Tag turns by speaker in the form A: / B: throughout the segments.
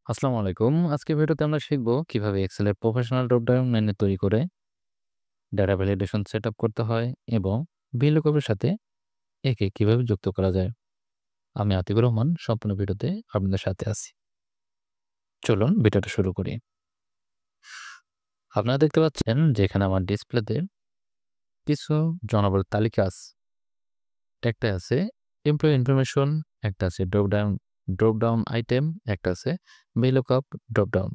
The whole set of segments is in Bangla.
A: আসসালামু আলাইকুম। আজকে ভিডিওতে আমরা শিখব কিভাবে এক্সেল এর প্রফেশনাল ড্রপডাউন মেনু তৈরি করে ডাটা ভ্যালিডেশন সেটআপ করতে হয় এবং VLOOKUP এর সাথে একে কিভাবে যুক্ত করা যায়। আমি আতিকুর রহমান সম্পূর্ণ ভিডিওতে আপনাদের সাথে আছি। চলুন ভিডিওটা শুরু করি। আপনারা দেখতে পাচ্ছেন যে এখানে আমার ডিসপ্লেতে কিছু জনবল তালিকা আছে। একটা আছে এমপ্লয়ি ইনফরমেশন, একটা আছে ড্রপডাউন আইটেম, একটা আছে VLOOKUP ড্রপডাউন।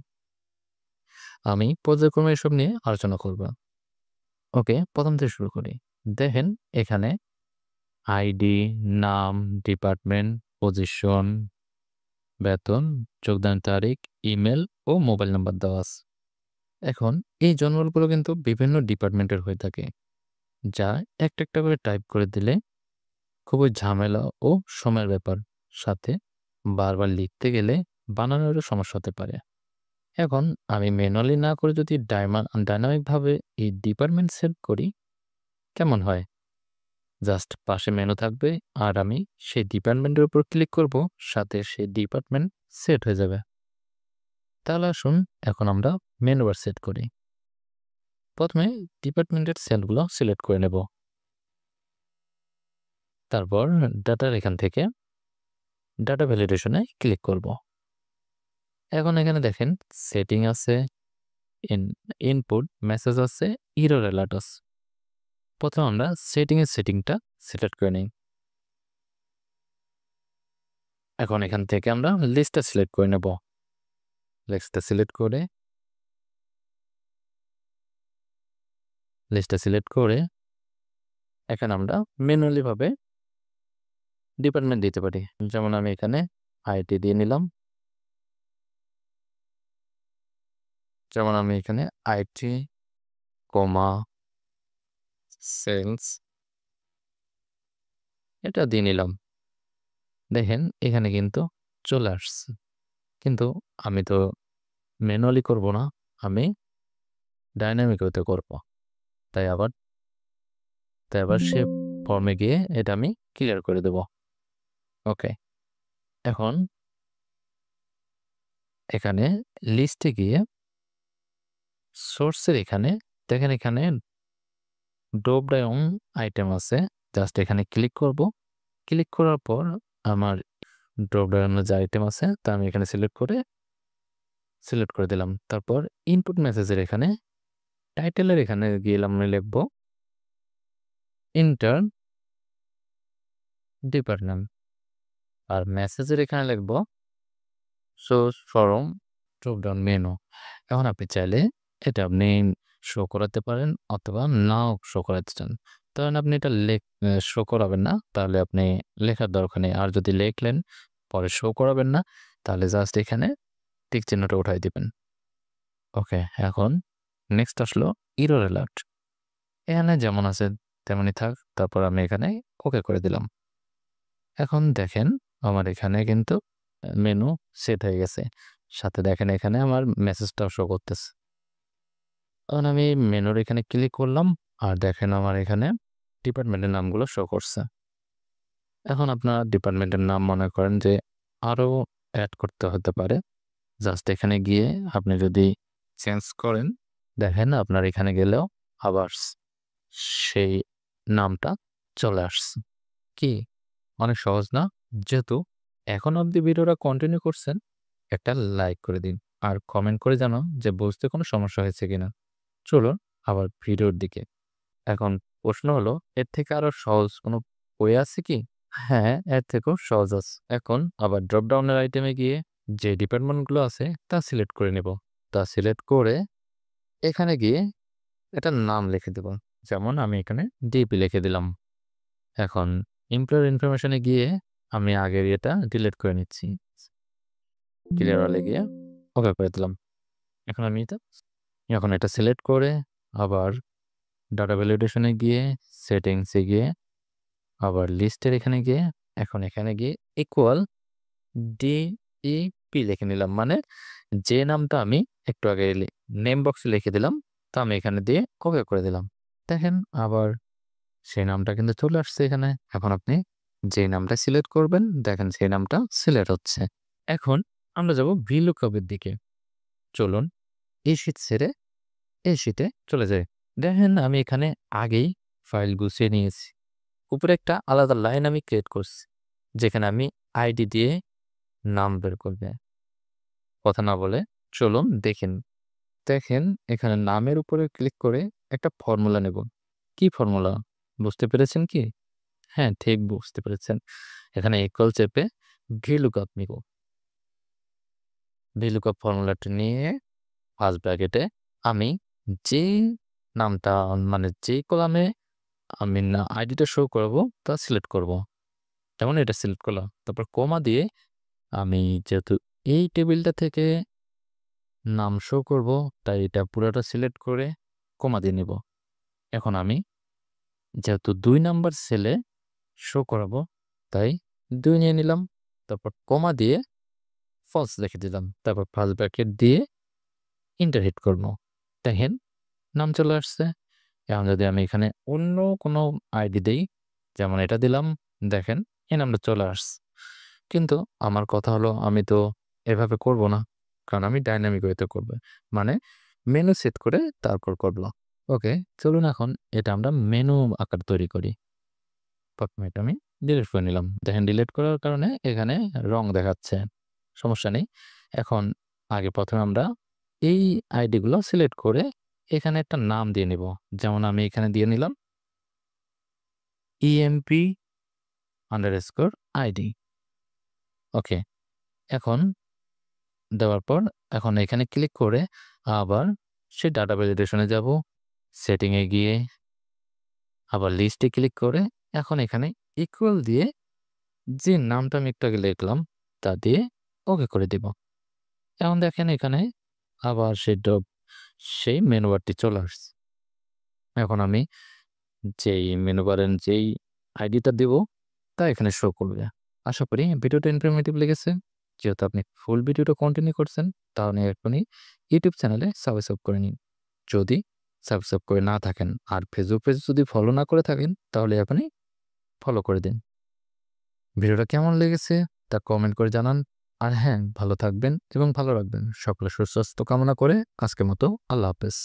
A: আমি পর্যায়ক্রমে এসব নিয়ে আলোচনা করব। ওকে, প্রথম থেকে শুরু করি। দেখেন এখানে আইডি, নাম, ডিপার্টমেন্ট, পজিশন, বেতন, যোগদান তারিখ, ইমেল ও মোবাইল নাম্বার দেওয়া আছে। এখন এই জনবলগুলো কিন্তু বিভিন্ন ডিপার্টমেন্টের হয়ে থাকে, যা একটা একটা করে টাইপ করে দিলে খুবই ঝামেলা ও সময়ের ব্যাপার, সাথে বারবার লিখতে গেলে বানানোরও সমস্যা হতে পারে। এখন আমি ম্যানুয়ালি না করে যদি ডাইনামিকভাবে এই ডিপার্টমেন্ট সেট করি কেমন হয়? জাস্ট পাশে মেনু থাকবে আর আমি সেই ডিপার্টমেন্টের উপর ক্লিক করব, সাথে সেই ডিপার্টমেন্ট সেট হয়ে যাবে। তাহলে আসুন এখন আমরা মেনু বার সেট করি। প্রথমে ডিপার্টমেন্টের সেলগুলো সিলেক্ট করে নেব। তারপর ডাটার এখান থেকে ডাটা ভ্যালিডেশনে ক্লিক করব। এখন এখানে দেখেন সেটিং আছে, ইনপুট মেসেজ আছে, এরর অ্যালার্ট আছে। প্রথমে আমরা সেটিংটা সিলেক্ট করে নিই। এখন এখান থেকে আমরা লিস্টটা সিলেক্ট করে নেব। লিস্টটা সিলেক্ট করে এখানে আমরা ম্যানুয়ালি ভাবে ডিপার্টমেন্ট দিতে পারি। যেমন আমি এখানে আইটি দিয়ে নিলাম। যেমন আমি এখানে আইটি, সেলস এটা দিয়ে নিলাম। দেখেন এখানে কিন্তু চলে আসছে, কিন্তু আমি তো ম্যানুয়ালি করব না, আমি ডাইনামিক ওয়েতে করব। তাই আবার সে ফর্মে গিয়ে এটা আমি ক্লিয়ার করে দেব। ওকে, এখন এখানে লিস্টে গিয়ে সোর্সের এখানে দেখেন এখানে ড্রপ ডাউন আইটেম আছে। জাস্ট এখানে ক্লিক করব। ক্লিক করার পর আমার ড্রপ ডাউনের যে আইটেম আছে তা আমি এখানে সিলেক্ট করে দিলাম। তারপর ইনপুট মেসেজের এখানে টাইটেলের এখানে গেলাম, আমি লিখব ইন্টার্ন ডিপার্টমেন্ট, আর মেসেজের এখানে লিখব source form drop down menu. এখন আপনি চাইলে এটা আপনি শো করাতে পারেন অথবা নাও শো করাতে চান। ধরেন আপনি এটা শো করাবেন না, তাহলে আপনি লেখার দরকার নেই। আর যদি লিখলেন পরে শো করাবেন না, তাহলে জাস্ট এখানে টিক চিহ্নটা উঠাই দিবেন। ওকে, এখন নেক্সট আসলো এরর অ্যালার্ট। এখানে যেমন আছে তেমনই থাক। তারপর আমি এখানে ওকে করে দিলাম। এখন দেখেন আমার এখানে কিন্তু মেনু সেট হয়ে গেছে। সাথে দেখেন এখানে আমার মেসেজটাও শো করতেছে। এখন আমি মেনুর এখানে ক্লিক করলাম আর দেখেন আমার এখানে ডিপার্টমেন্টের নামগুলো শো করছে। এখন আপনার ডিপার্টমেন্টের নাম মনে করেন যে আরও অ্যাড করতে হতে পারে। জাস্ট এখানে গিয়ে আপনি যদি চেঞ্জ করেন, দেখেন আপনার এখানে গেলেও আবার সেই নামটা চলে আসছে। কি অনেক সহজ না? যেহেতু এখন অবধি ভিডিওটা কন্টিনিউ করছেন, একটা লাইক করে দিন আর কমেন্ট করে জানান যে বুঝতে কোনো সমস্যা হয়েছে কিনা। চলুন আবার ভিডিওর দিকে। এখন প্রশ্ন হলো, এর থেকে আরো সহজ কোনো ওয়ে আছে কি? হ্যাঁ, এর থেকেও সহজ আছে। এখন আবার ড্রপ ডাউনের আইটেমে গিয়ে যে ডিপার্টমেন্টগুলো আছে তা সিলেক্ট করে নেব। তা সিলেক্ট করে এখানে গিয়ে এটার নাম লিখে দেব। যেমন আমি এখানে ডিপি লিখে দিলাম। এখন এমপ্লয়ার ইনফরমেশনে গিয়ে আমি আগের এটা ডিলিট করে নিচ্ছি। ক্লিয়ার হলে গিয়ে ওকে করে দিলাম। এখন এটা সিলেক্ট করে আবার ডাটা ভ্যালিডেশনে গিয়ে সেটিংসে গিয়ে আবার লিস্টের এখানে গিয়ে এখন এখানে গিয়ে ইকুয়াল ডিইপি লিখে নিলাম। মানে যে নামটা আমি একটু আগে নেম বক্সে লিখে দিলাম তা আমি এখানে দিয়ে ওকে করে দিলাম। দেখেন আবার সেই নামটা কিন্তু চলে আসছে এখানে। এখন আপনি যে নামটা সিলেক্ট করবেন দেখেন সেই নামটা সিলেক্ট হচ্ছে। এখন আমরা যাব VLOOKUP এর দিকে। চলুন এই শীট ছেড়ে এই শীটে চলে যাই। দেখেন আমি এখানে আগেই ফাইল গুছিয়ে নিয়েছি। উপরে একটা আলাদা লাইন আমি ক্রিয়েট করছি। যেখানে আমি আইডি দিয়ে নাম বের করবে। কথা না বলে চলুন দেখেন। দেখেন এখানে নামের উপরে ক্লিক করে একটা ফর্মুলা নেব। কি ফর্মুলা? বুঝতে পেরেছেন কি? হ্যাঁ, ঠিক বুঝতে পেরেছেন। এখানে ইকুয়াল চেপে VLOOKUP নিব। VLOOKUP ফর্মুলাটা নিয়ে ফার্স্ট ব্র্যাকেটে আমি যে নামটা মানে যে কলামে আমি আইডিটা শো করব তা সিলেক্ট করব। যেমন এটা সিলেক্ট করলাম। তারপর কমা দিয়ে আমি যেহেতু এই টেবিলটা থেকে নাম শো করব তাই এটা পুরোটা সিলেক্ট করে কমা দিয়ে নিব। এখন আমি যেহেতু ২ নাম্বার সেলে শো করাবো তাই ২ নিয়ে নিলাম। তারপর কমা দিয়ে ফলস লিখে দিলাম। তারপর ফার্স্ট ব্র্যাকেট দিয়ে এন্টার হিট করব। দেখেন নাম চলে আসছে। এখন যদি আমি এখানে অন্য কোনো আইডি দেই, যেমন এটা দিলাম, দেখেন এই নামটা চলে আসছে। কিন্তু আমার কথা হলো আমি তো এভাবে করব না। কারণ আমি ডাইনামিক ওয়েতে করব। মানে মেনু সেট করে তারপর করব। ওকে, চলুন এখন এটা আমরা মেনু আকারে তৈরি করি। প্রথমে এটা আমি ডিলিট করে নিলাম। দেখেন ডিলিট করার কারণে এখানে রং দেখাচ্ছে। সমস্যা নেই। এখন আগে প্রথমে আমরা এই আইডিগুলো সিলেক্ট করে এখানে একটা নাম দিয়ে নিব। যেমন আমি এখানে দিয়ে নিলাম EMP_ID। ওকে, এখন দেওয়ার পর এখন এখানে ক্লিক করে আবার সেই ডাটা ভ্যালিডেশনে যাব। সেটিংয়ে গিয়ে আবার লিস্টে ক্লিক করে এখন এখানে ইকুয়াল দিয়ে যে নামটা আমি একটু আগে লিখলাম তা দিয়ে ওকে করে দিব। এখন দেখেন এখানে আবার সেই মেনু বারটি চলে আসছে। এখন আমি যেই মেনু বারের যেই আইডিটা দিব তা এখানে শো করবে। আশা করি ভিডিওটা ইনফরমেটিভ লেগেছে। যেহেতু আপনি ফুল ভিডিওটা কন্টিনিউ করছেন তাহলে এখনই ইউটিউব চ্যানেলে সাবস্ক্রাইব করে নিন। যদি সাবস্ক্রাইব করে না থাকেন আর ফেসবুক পেজ যদি ফলো না করে থাকেন তাহলে আপনি ফলো করে দিন। ভিডিওটা কেমন লেগেছে তা কমেন্ট করে জানান। আর হ্যাঁ, ভালো থাকবেন এবং ভালো রাখবেন। সকলের সুস্বাস্থ্য কামনা করে আজকের মতো আল্লাহ হাফেজ।